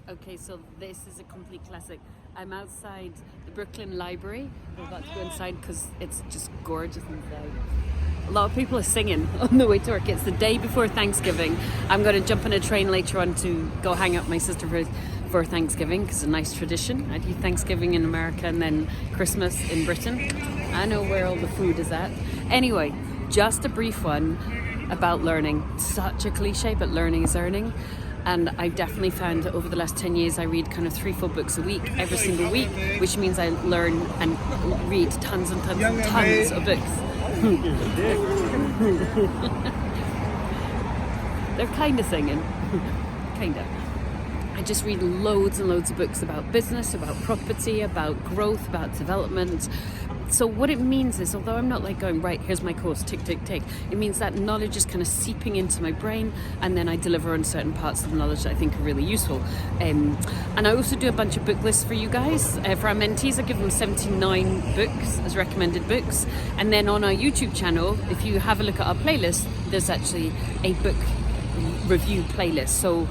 Okay, so this is a complete classic. I'm outside the Brooklyn Library. We're about to go inside because it's just gorgeous inside. A lot of people are singing on the way to work. It's the day before Thanksgiving. I'm going to jump on a train later on to go hang out with my sister for Thanksgiving, because it's a nice tradition. I do Thanksgiving in America and then Christmas in Britain. I know where all the food is at. Anyway, just a brief one about learning. Such a cliche, but learning is earning. And I definitely found that over the last 10 years, I read kind of 3-4 books a week, every single week, which means I learn and read tons and tons and tons of books. They're kind of singing. Kind of. I just read loads and loads of books about business, about property, about growth, about development. So what it means is, although I'm not like going, right, here's my course, tick, tick, tick, it means that knowledge is kind of seeping into my brain, and then I deliver on certain parts of the knowledge that I think are really useful. And I also do a bunch of book lists for you guys. For our mentees, I give them 79 books as recommended books. And then on our YouTube channel, if you have a look at our playlist, there's actually a book review playlist. So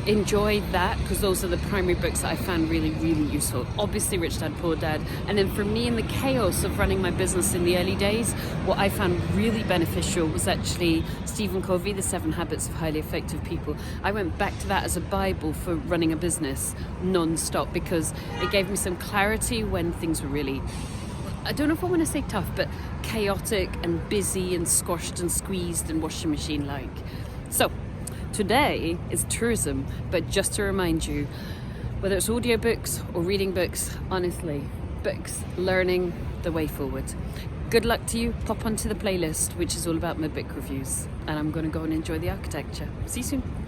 enjoy that, because those are the primary books that I found really, really useful. Obviously Rich Dad Poor Dad, and then for me in the chaos of running my business in the early days, what I found really beneficial was actually Stephen Covey, The 7 Habits of Highly Effective People. I went back to that as a Bible for running a business non-stop, because it gave me some clarity when things were really, I don't know if I want to say tough, but chaotic and busy and squashed and squeezed and washing machine like. So today is tourism, but just to remind you, whether it's audiobooks or reading books, honestly, books, learning, the way forward. Good luck to you. Pop onto the playlist, which is all about my book reviews, and I'm going to go and enjoy the architecture. See you soon.